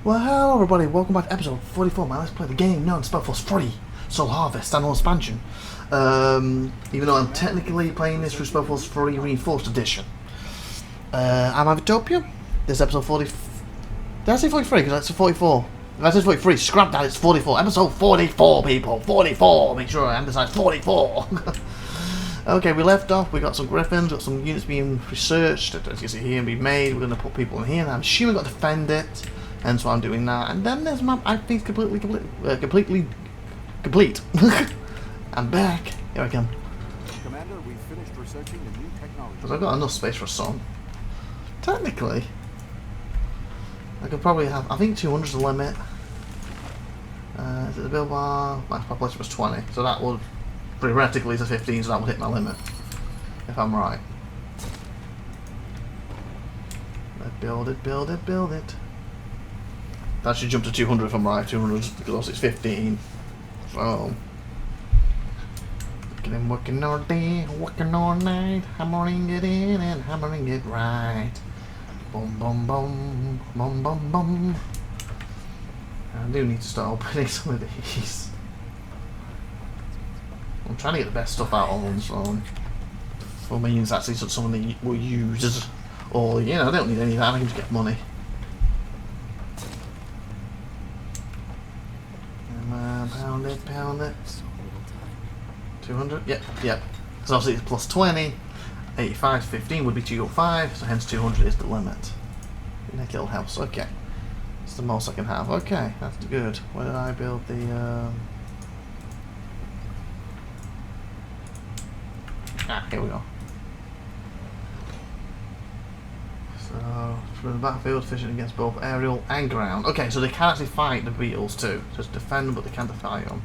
Well, hello everybody, welcome back to episode 44, man. Let's play the game known as SpellForce 3 Soul Harvest standalone expansion. Even though I'm technically playing this through SpellForce 3 Reinforced Edition. I'm IVATOPIA. This is episode 40. Did I say 43? Because that's 44. If I said 43, scrap that, it's 44. Episode 44, people. 44. Make sure I emphasize 44. Okay, we left off. We got some griffins, got some units being researched, as you can see here, and being made. We're going to put people in here, and I'm assuming we've got to defend it. Hence why I'm doing that. And then there's map, I think, completely complete. I'm back. Here I come. Commander, we finished researching the new technology. Because I've got enough space for a song. Technically, I could probably have, I think 200 is the limit. Is it the build bar? Max population was 20. So that would, theoretically, it's a 15, so that would hit my limit. If I'm right. Let's build it, build it, build it. That should jump to 200 if I'm right. 200 because it's 15. So working all day, working all night, hammering it in and hammering it right. Boom, boom, boom, boom, boom, boom. I do need to start opening some of these. I'm trying to get the best stuff out of them, so for me it's actually something that we'll use, or you know, I don't need any of that. I can just get money. Pound it. 200? Yep, yep. So obviously it's plus 20. 85 to 15 would be 205, so hence 200 is the limit. Nick Hill House, okay. It's the most I can have. Okay, that's good. Where did I build the here we go. So, through the battlefield, fishing against both aerial and ground. Okay, so they can actually fight the beetles too. Just defend them, but they can't fight them.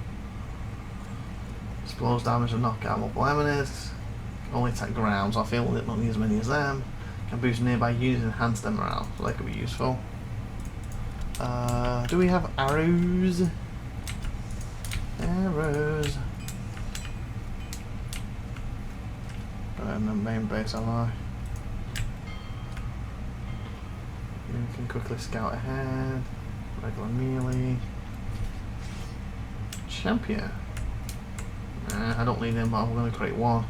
Explodes damage and knock out multiple enemies. Only attack ground, so I feel it not need as many as them. Can boost nearby units and enhance them morale, so that could be useful. Do we have arrows? Arrows. And the main base, am I? You can quickly scout ahead. Regular melee. Champion. I don't need them, but I'm going to create one.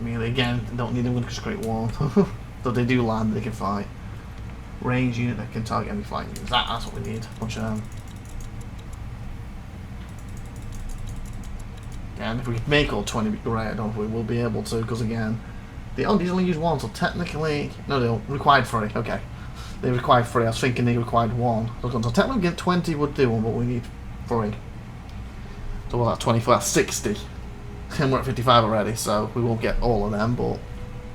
Melee again, don't need them, I'm going to just create one. So they do land, they can fight. Range unit that can target enemy flying units. That's what we need. Bunch of them. And if we could make all 20, it'd be great. I don't know if we will be able to, because again, they only use one, so technically, no, they don't. Required 3. Okay, they required 3. I was thinking they required 1. So technically, get 20 would do one, but we need 3. So we'll have 24, that's 60. And we're at 55 already, so we won't get all of them, but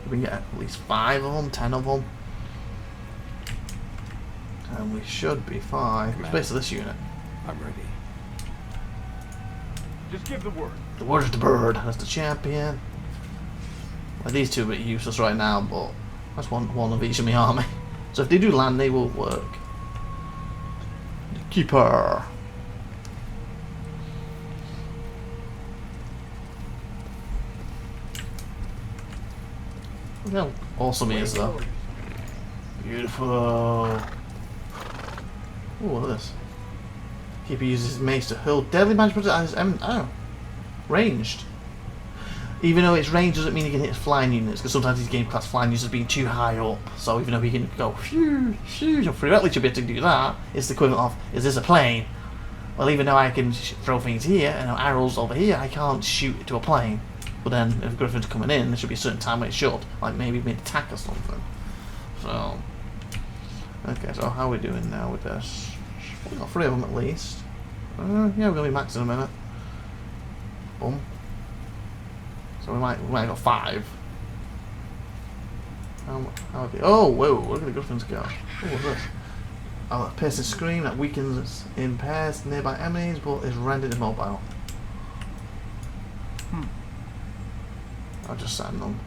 we can get at least 5 of them, 10 of them, and we should be fine. It's basically this unit. I'm ready. Just give the word. The word is the bird. That's the champion. Well, these two are a bit useless right now, but that's one of each of my army. So if they do land, they will work. The keeper. Look how awesome he is, though. Beautiful. Ooh, look at this. Keeper uses his mace to hurl deadly magic projectiles at his ranged. Even though it's ranged doesn't mean he can hit flying units, because sometimes these game class flying units are being too high up. So even though he can go phew, phew, theoretically should be able to do that, it's the equivalent of, is this a plane? Well, even though I can throw things here and arrows over here, I can't shoot it to a plane. But then if Griffin's coming in, there should be a certain time when it should, like maybe mid-attack or something. So, okay, so how are we doing now with this? We've got 3 of them at least. Yeah, we're going to be max in a minute. Boom. So we might have got 5. How oh, whoa, look at the Griffins go. Oh, what's this? Oh, that piercing scream that weakens in pairs nearby enemies, but is rendered immobile. I'll just send them.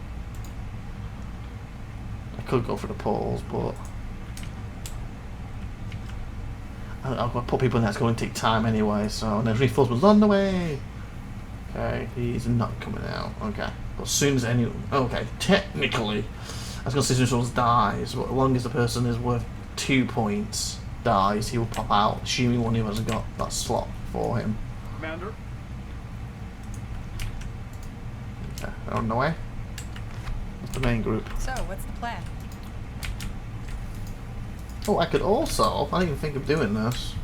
I could go for the poles, but I'll put people in there. It's going to take time anyway. So there's reinforcements on the way. Okay, he's not coming out. Okay, but as soon as anyone, okay, technically, I was going to say as soon as someone dies, but as long as the person is worth 2 points dies, he will pop out, assuming one of us has got that slot for him. Commander, Okay, they're on the way. That's the main group. So, what's the plan? Oh, I could also, I didn't even think of doing this.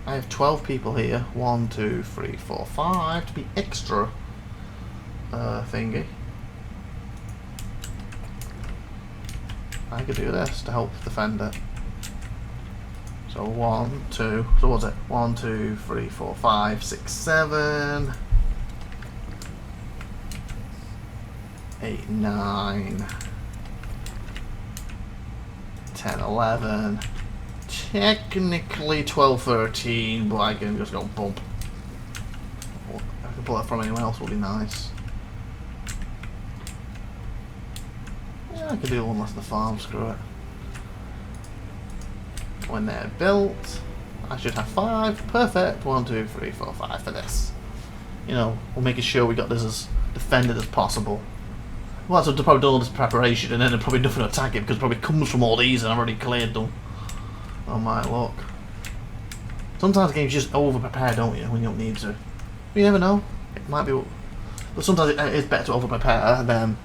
I have 12 people here. 1, 2, 3, 4, 5 to be extra thingy. I could do this to help defend it. So 1, 2, so what's it? 1, 2, 3, 4, 5, 6, 7, 8, 9, 10, 11. Technically 12, 13, but I can just go bump. If I can pull that from anyone else would be nice. Yeah, I could do one less than the farm, screw it. When they're built, I should have 5. Perfect. 1, 2, 3, 4, 5 for this. You know, we're making sure we got this as defended as possible. Well, so they've probably done all this preparation and then they're probably nothing to attack it because it probably comes from all these and I've already cleared them. Oh my luck. Sometimes games just over prepare, don't you, when you don't need to. You never know. It might be, but sometimes it is better to over prepare than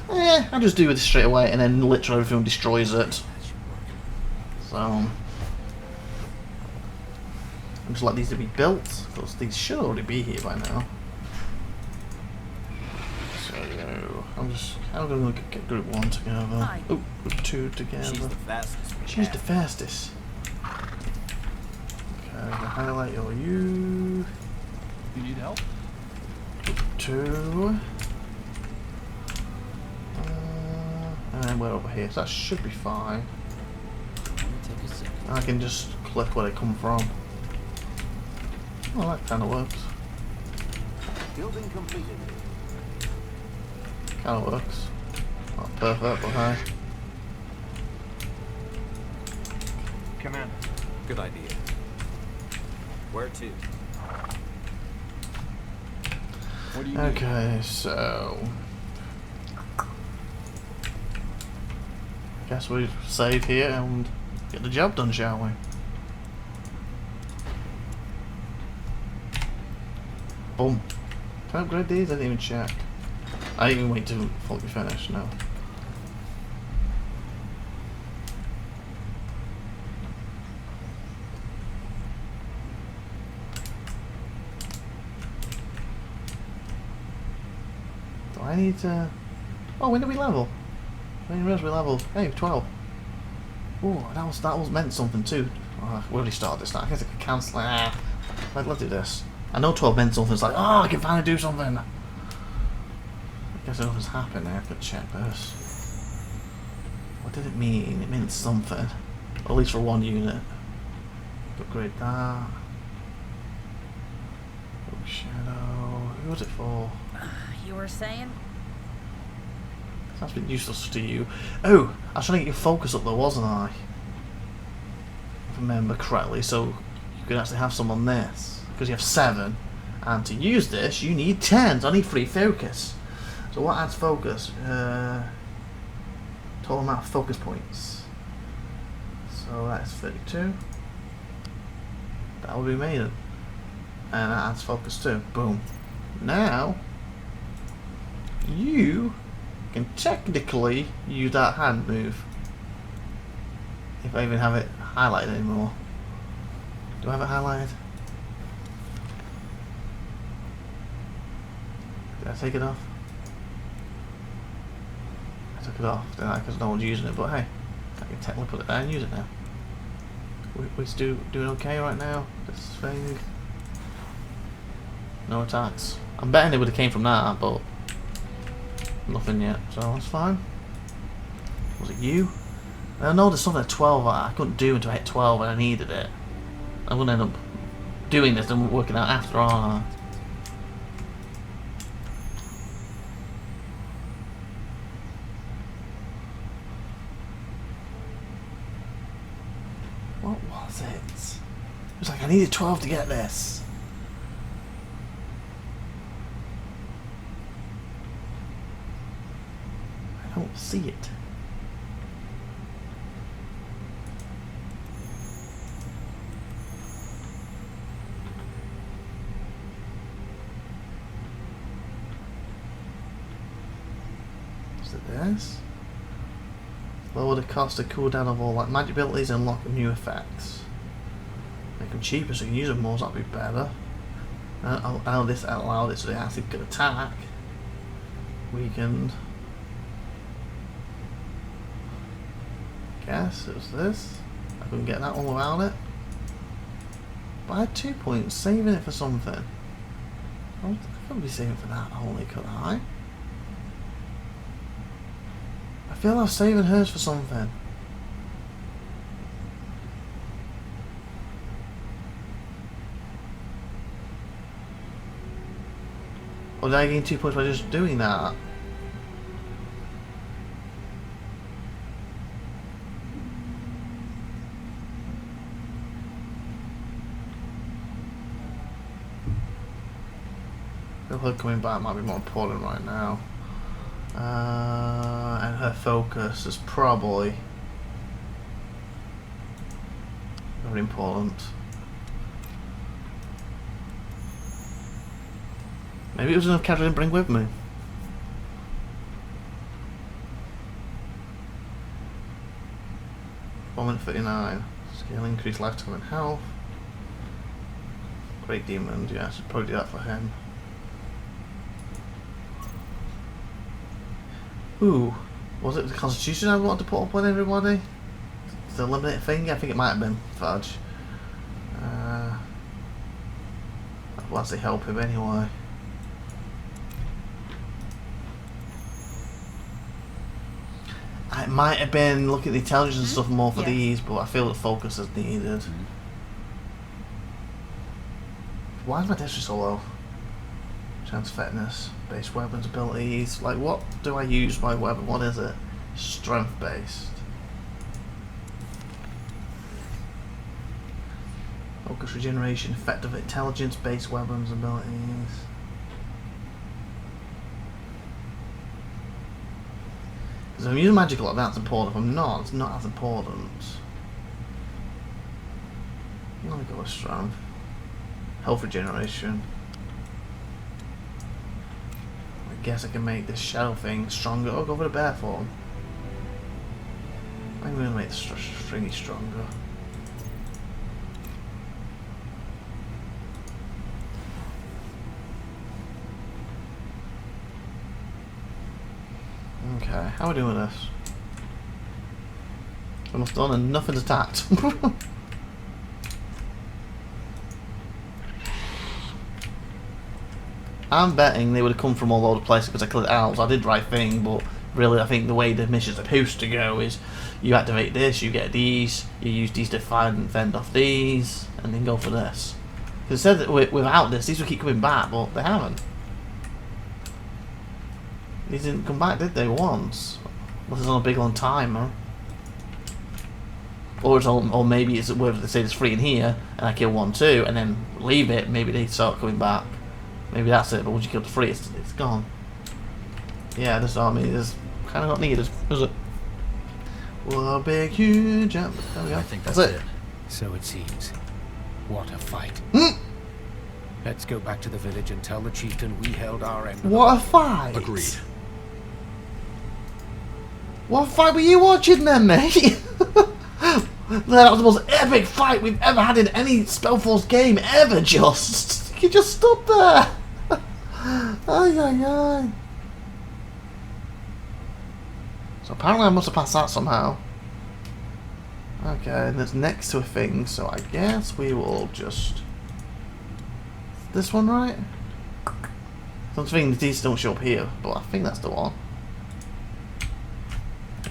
I just do this straight away and then literally everything destroys it. So I'm just let these to be built because these should already be here by now. So I'm gonna get group 1 together. Oh, group 2 together. She's the fastest. She's the fastest. Okay, I'm gonna highlight your you. You need help? Group 2. And then we're over here, so that should be fine. Take a second. I can just click where they come from. Oh, that kind of works. building completed. Kind of works. Not perfect, but hey. Commander. Good idea. Where to? What do you need? Okay, so guess we save here and get the job done, shall we? Boom. Can I upgrade these? I didn't even check. I didn't even wait to fully finish, no. Do I need to... Oh, when did we level? I didn't realize we leveled. Hey, 12. Oh, that was meant something too. Oh, we already started this now. I guess I could cancel. Let's do this. I know 12 meant something. It's like, oh, I can finally do something. I guess nothing's happened there. I could check this. What did it mean? It meant something. At least for one unit. Upgrade that. Oh, shadow. Who was it for? You were saying? That's been useless to you. Oh, I was trying to get your focus up though, wasn't I? If I remember correctly, so you could actually have some on this. Because you have 7. And to use this, you need 10. So I need 3 focus. So what adds focus? Total amount of focus points. So that's 32. That will be made. And that adds focus too. Boom. Now, you can technically use that hand move. If I even have it highlighted anymore. Do I have it highlighted? Did I take it off? I took it off, didn't I? Because no one's using it, but hey, I can technically put it there and use it now. We're still doing okay right now? This thing. No attacks. I'm betting it would have came from that, but nothing yet, so that's fine. Was it you? I know there's something at 12 I couldn't do until I hit 12 and I needed it. I'm going to end up doing this and working out after, aren't I? What was it? It was like I needed 12 to get this. I don't see it. Is it this? Lower the cost of cooldown of all like magic abilities and unlock new effects. Make them cheaper so you can use them more, so that'd be better. Allow this allow this so the acid can attack. Weakened. Guess it was this. I couldn't get that one without it. But I had 2 points, saving it for something. I couldn't be saving for that only, could I? I feel like saving hers for something. Or did I gain 2 points by just doing that? Her coming back might be more important right now. And her focus is probably very important. Maybe it was enough character to bring with me. Moment 39. Scale increase lifetime and health. Great demon, yeah, I should probably do that for him. Ooh, was it the Constitution I wanted to put up with everybody? The eliminate thing? I think it might have been Fudge. That will actually help him anyway. It might have been looking at the intelligence and stuff more for these, but I feel the focus is needed. Why is my dexterity so low? Chance fitness, base weapons abilities. Like, what do I use my weapon? What is it? Strength based. Focus regeneration, effective intelligence based weapons abilities. Because if I'm using magic a lot, that's important. If I'm not, it's not as important. I'm gonna go with strength. Health regeneration. I guess I can make this shadow thing stronger. Oh, go for the bear form. I'm going to make the stringy stronger. Okay, how are we doing with this? Almost done and nothing's attacked. I'm betting they would have come from all over the place because I cleared it out. So I did the right thing, but really I think the way the mission's supposed to go is you activate this, you get these, you use these to fend off these, and then go for this. Because it said that without this, these would keep coming back, but they haven't. These didn't come back, did they, once? Unless it's on a big long timer. Or it's on, or maybe it's whether they say there's 3 in here, and I kill 1, 2, and then leave it, maybe they start coming back. Maybe that's it, but once you kill the 3, it's gone. Yeah, this army is kind of not needed, is it? Well, a big, huge jump. There we go. I think that's that's it. So it seems. What a fight. Let's go back to the village and tell the chieftain we held our end. What a fight! Agreed. What fight were you watching then, mate? That was the most epic fight we've ever had in any SpellForce game ever, just. You just stood there. Ay, ay, ay. So apparently I must have passed that somehow. Okay, and it's next to a thing, so I guess we will just... This one, right? I'm thinking these don't show up here, but I think that's the one.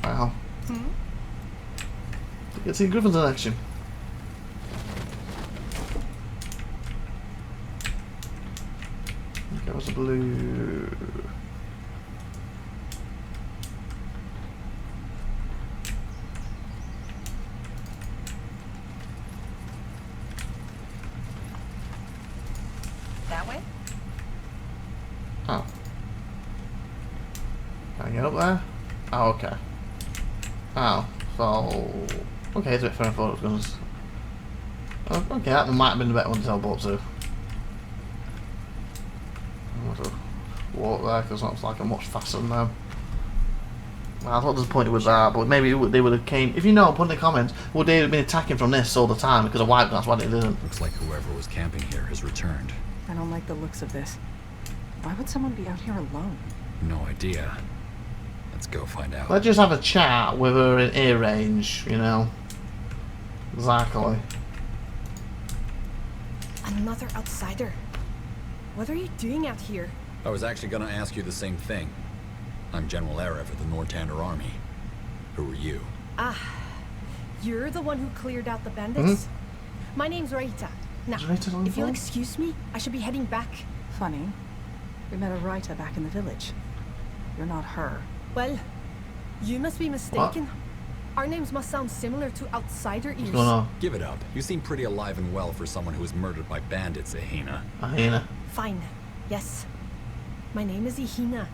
Wow. You can see Griffin's in action. Okay, what's the blue? That way? Oh. Can I get up there? Oh, okay. Oh, so... Okay, it's a bit fair. I thought it was going to... Okay, that might have been the better one to teleport to. I'm going to walk there because that's like I'm much faster than them. I thought disappointed with that, but maybe they would have came. If you know, put in the comments. Would they have been attacking from this all the time because of wipe? That's why they didn't. Looks like whoever was camping here has returned. I don't like the looks of this. Why would someone be out here alone? No idea. Let's go find out. Let's just have a chat with her in ear range, you know. Exactly. Another outsider. What are you doing out here? I was actually gonna ask you the same thing. I'm General Erev of the Nortander Army. Who are you? Ah, you're the one who cleared out the bandits? My name's Rita. Now, Is Rita on if you'll phone? excuse me, I should be heading back. Funny. We met a Rita back in the village. You're not her. Well, you must be mistaken. Our names must sound similar to outsider ears. What's going on? Give it up. You seem pretty alive and well for someone who was murdered by bandits, Ahina. Ahina. Fine. Yes. My name is Ihina.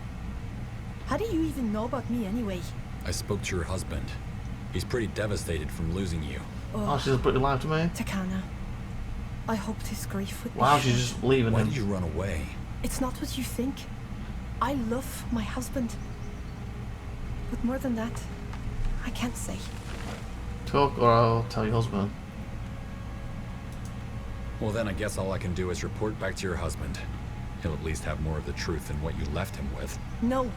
How do you even know about me anyway? I spoke to your husband. He's pretty devastated from losing you. Oh, she's pretty live to me. Takana. I hoped his grief would be Wow, short. she's just leaving Why him. did you run away? It's not what you think. I love my husband. But more than that, I can't say. Talk or I'll tell your husband. Well, then I guess all I can do is report back to your husband. He'll at least have more of the truth than what you left him with. No.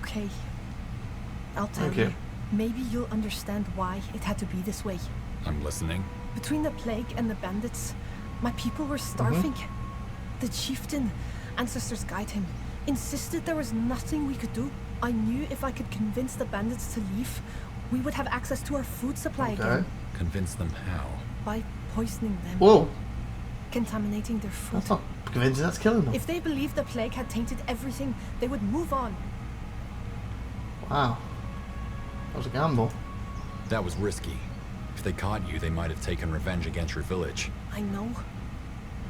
Okay. I'll tell Thank you. you. Maybe you'll understand why it had to be this way. I'm listening. Between the plague and the bandits, my people were starving. The chieftain, ancestors guide him, insisted there was nothing we could do. I knew if I could convince the bandits to leave, we would have access to our food supply Okay. again. Convince them how? By poisoning them. Whoa, Contaminating their food. that's not convincing. That's killing them. If they believed the plague had tainted everything, they would move on. Wow, that was a gamble. That was risky. If they caught you, they might have taken revenge against your village. I know.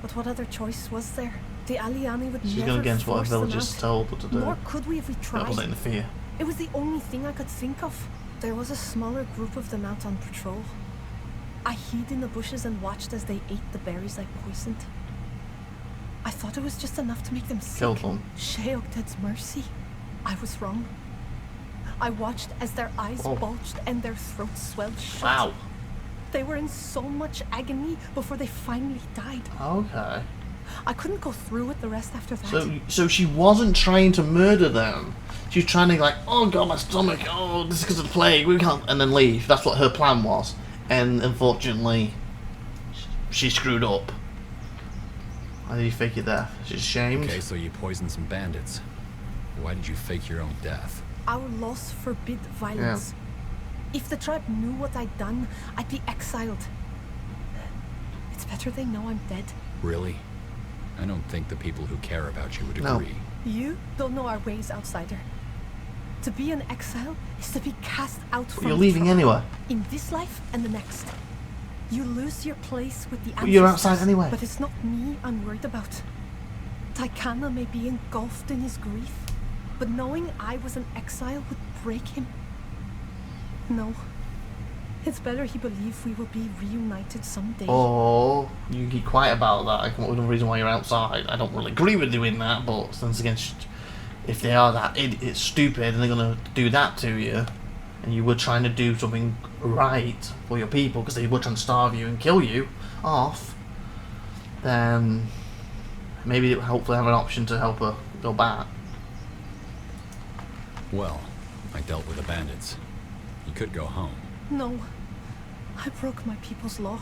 But what other choice was there? The Aliani would She's never going against what force her them villagers out. told her to do. Nor could we if we That tried. wasn't interfere. It was the only thing I could think of. There was a smaller group of them out on patrol. I hid in the bushes and watched as they ate the berries I poisoned. I thought it was just enough to make them sick. Killed them. Sheogdad's mercy. I was wrong. I watched as their eyes Oh. bulged and their throats swelled shut. Wow. They were in so much agony before they finally died. Okay. I couldn't go through with the rest after that. So she wasn't trying to murder them. She was trying to like, oh god, my stomach. Oh, this is because of the plague. We can't, and then leave. That's what her plan was. And unfortunately, she screwed up. How did you fake your death? She's ashamed. Okay, so you poisoned some bandits. Why did you fake your own death? Our laws forbid violence. If the tribe knew what I'd done, I'd be exiled. It's better they know I'm dead. Really? I don't think the people who care about you would No. agree. You don't know our ways, outsider. To be an exile is to be cast out from You're the leaving tribe. anyway. In this life and the next. You lose your place with the ancestors. But you're outside anyway. But it's not me I'm worried about. Taikana may be engulfed in his grief, but knowing I was an exile would break him. No. It's better he believe we will be reunited someday. Oh, you keep quiet about that. I come up with a reason why you're outside. I don't really agree with doing that, but since against, if they are that it's stupid and they're gonna do that to you, and you were trying to do something right for your people because they were trying to starve you and kill you off, then maybe it hopefully have an option to help her go back. Well, I dealt with the bandits. You could go home. No. I broke my people's law.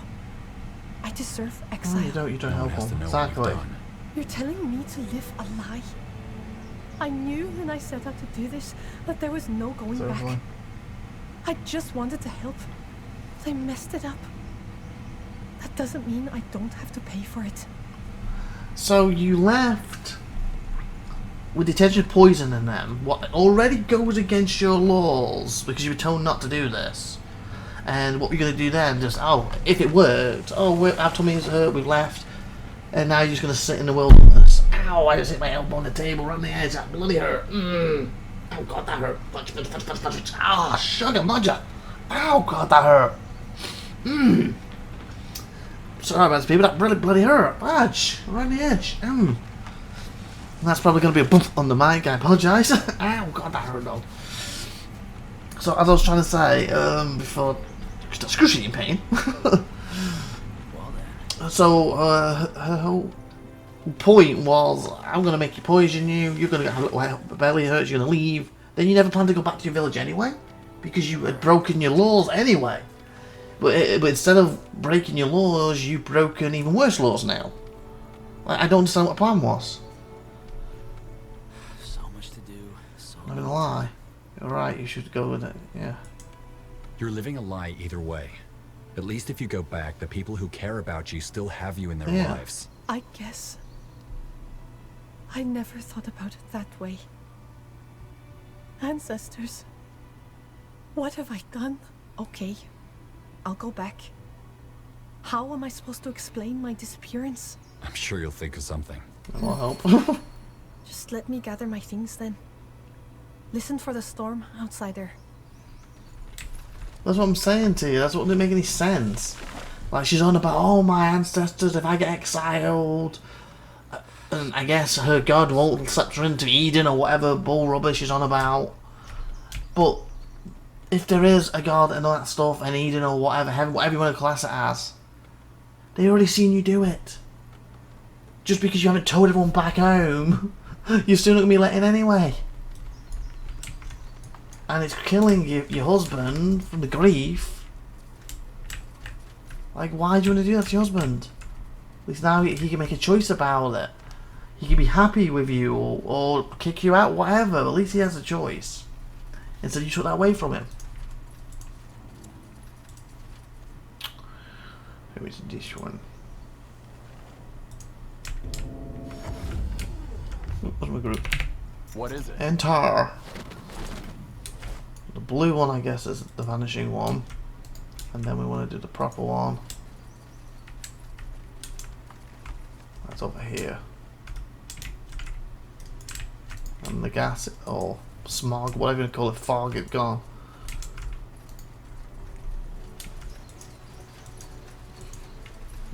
I deserve Oh, exile. you don't No one help has to them. know Exactly. what you've done. You're telling me to live a lie? I knew when I set out to do this that there was no going back. Certainly. I just wanted to help. But I messed it up. That doesn't mean I don't have to pay for it. So you left with detention poisoning them, what already goes against your laws because you were told not to do this. And what we're going to do then, just, oh, if it worked, oh, our tummy's hurt, we've left, and now you're just going to sit in the wilderness. Ow, I just hit my elbow on the table, right on the edge, that bloody hurt. Oh god, that hurt. Ah, sugar, mudger. Ow, god, that hurt. Sorry about this, people, that really bloody hurt. Fudge, right on the edge. And that's probably going to be a bump on the mic. I apologise. Ow, God, that hurt though. So as I was trying to say before, excruciating pain. So her whole point was, I'm going to make you poison you. You're going to get a belly hurts. You're going to leave. Then you never plan to go back to your village anyway, because you had broken your laws anyway. But instead of breaking your laws, you've broken even worse laws now. I don't understand what the plan was. So much to do. So I'm not gonna lie. You're right, you should go with it, yeah. You're living a lie either way. At least if you go back, the people who care about you still have you in their Yeah. lives. I guess I never thought about it that way. Ancestors, what have I done? Okay, I'll go back. How am I supposed to explain my disappearance? I'm sure you'll think of something. That will help. Just let me gather my things then. Listen for the storm, outsider. That's what I'm saying to you. That's what didn't make any sense. Like, she's on about, oh, my ancestors, if I get exiled, and I guess her god won't accept her into Eden or whatever bull rubbish she's on about. But if there is a god and all that stuff, and Eden or whatever, heaven, whatever you want to class it as, they already seen you do it. Just because you haven't told everyone back home, you're still not going to be let in anyway. And it's killing your husband from the grief. Like, why do you want to do that to your husband? At least now he can make a choice about it. He can be happy with you or kick you out, whatever. At least he has a choice. Instead you took that away from him. Who is this one? What's my group? What is it? Enter. The blue one, I guess, is the vanishing one. And then we want to do the proper one. That's over here. And the gas, or smog, whatever you call it, fog, it's gone.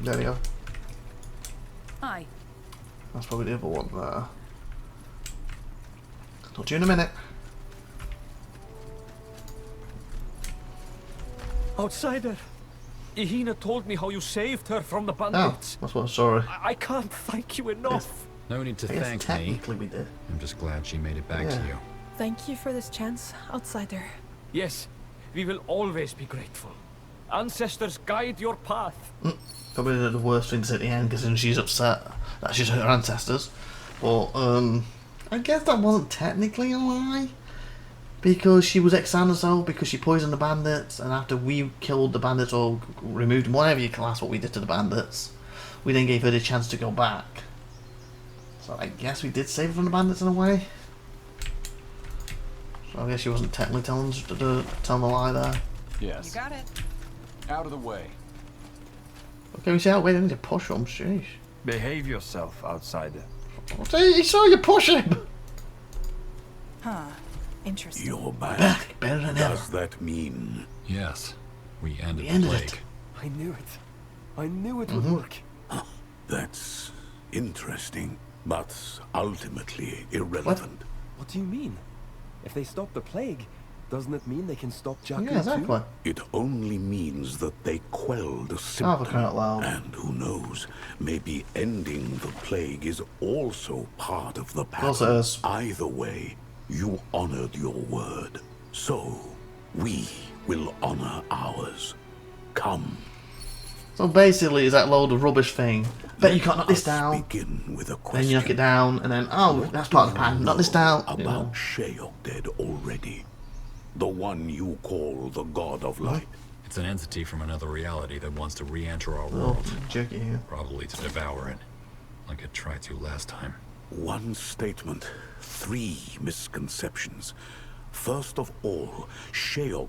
There we go. Hi. That's probably the other one there. Talk to you in a minute. Outsider, Ihina told me how you saved her from the Oh, bandits. that's what. Sorry. I can't thank you enough. No need to I guess thank me. technically we did. I'm just glad she made it back to Yeah. you. Thank you for this chance, outsider. Yes, we will always be grateful. Ancestors, guide your path. Probably the worst thing to say at the end, because she's upset that she's her ancestors. But I guess that wasn't technically a lie, because she was exiled herself because she poisoned the bandits, and after we killed the bandits or removed them, whatever you class what we did to the bandits, we then gave her the chance to go back. So I guess we did save her from the bandits in a way. So I guess she wasn't technically telling the lie there. Yes. You got it. Out of the way. Okay, we see how we need to push them. Sheesh. Behave yourself, outsider. He saw you push him. Huh. Interesting. You're back. Back better than ever. Does that mean Yes, we ended We the ended plague. it. I knew it. I knew it would work. that's interesting, but ultimately irrelevant? What do you mean? If they stop the plague, doesn't it mean they can stop Jakku Yeah, exactly. It only means that they quelled a Oh, for symptom. crying out loud. And who knows, maybe ending the plague is also part of the pattern. Also is. Either way, you honored your word. So, we will honor ours. Come. So basically, it's that load of rubbish thing. Bet you can't knock this Us down. Begin with a Then question. you knock it down, and then, oh, that's part of the pattern. Knock this down. You know. About Sheok already. The one you call the God of Light. It's an entity from another reality that wants to re-enter our Oh, world, jerky here. probably to devour it, like it tried to last time. One statement, three misconceptions. First of all, Sheok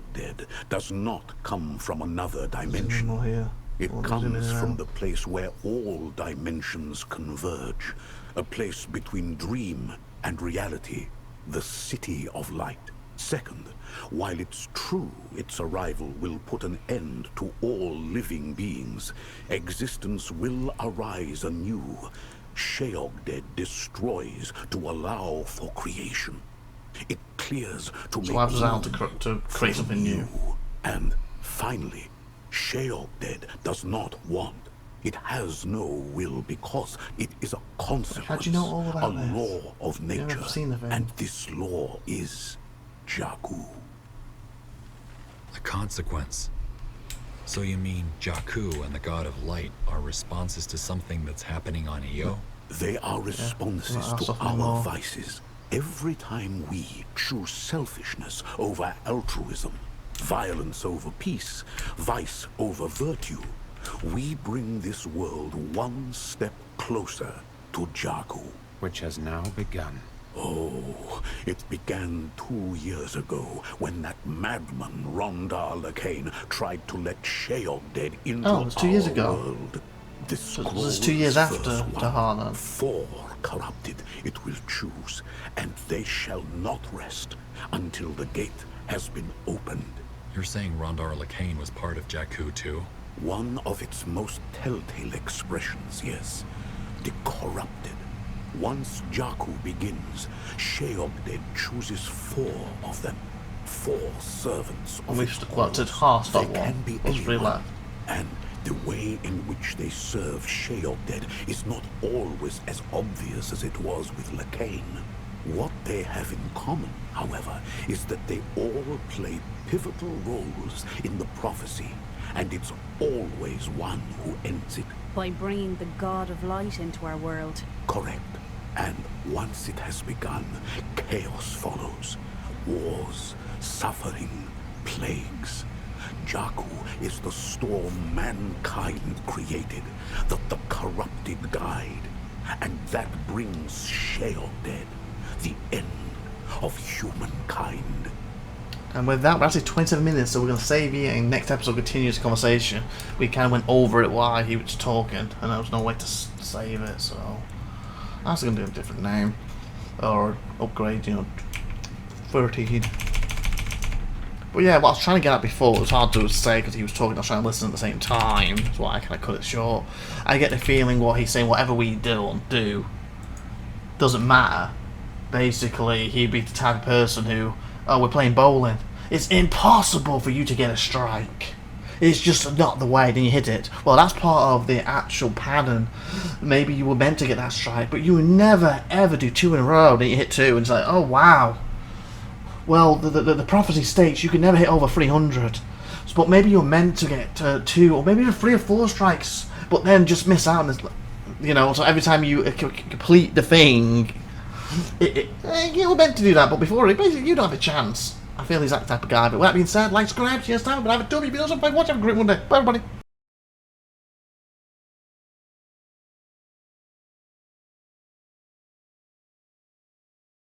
does not come from another dimension. More here. It What goes in comes and from out. the place where all dimensions converge. A place between dream and reality. The City of Light. Second, while it's true its arrival will put an end to all living beings, existence will arise anew. Sheogdead destroys to allow for creation. It clears to make allows us out room to create for something new. And finally, Sheogdead does not want. It has no will because it is a consequence, How do you know all about a this? law of You've nature, never seen the film. and this law is Jakku. A consequence. So you mean Jakku and the God of Light are responses to something that's happening on Io? They are responses I'll to soften our more. vices. Every time we choose selfishness over altruism, violence over peace, vice over virtue, we bring this world one step closer to Jakku. Which has now begun. Oh, it began 2 years ago when that madman Rondar Lacane tried to let Sheogdead into Oh, it was 2 years our ago. world. This So this is scroll's 2 years first after one. Tahana. 4 corrupted it will choose, and they shall not rest until the gate has been opened. You're saying Rondar Lacane was part of Jakku too? One of its most telltale expressions, yes. The corrupted. Once Jakku begins, Sheogdead chooses 4 of them. 4 servants of And we've its got to cause. half that They can one. be Let's anyone. relax. And the way in which they serve Sheogdead is not always as obvious as it was with Lacane. What they have in common, however, is that they all play pivotal roles in the prophecy, and it's always one who ends it. By bringing the God of Light into our world. Correct. And once it has begun, chaos follows. Wars, suffering, plagues. Jakku is the storm mankind created, the corrupted guide. And that brings Sheogdead, the end of humankind. And with that, we're actually 27 minutes, so we're going to save you, and next episode continues the conversation. We kind of went over it while he was talking, and there was no way to save it, so I'm actually going to do a different name, or upgrade, 13. But yeah, what I was trying to get at before, it was hard to say because he was talking, I was trying to listen at the same time, that's why I kind of cut it short. I get the feeling what he's saying, whatever we do doesn't matter. Basically, he'd be the type of person who, oh, we're playing bowling. It's impossible for you to get a strike. It's just not the way, then you hit it. Well, that's part of the actual pattern. Maybe you were meant to get that strike, but you would never, ever do 2 in a row, then you hit 2, and it's like, oh, wow. Well, the prophecy states you can never hit over 300. But maybe you're meant to get 2, or maybe even 3 or 4 strikes, but then just miss out. And so every time you complete the thing, you were meant to do that, but before it, basically, you don't have a chance. I feel he's that type of guy. But with that being said, like, subscribe, share, time, but have a W, be awesome, watch, have a great one day. Bye, everybody.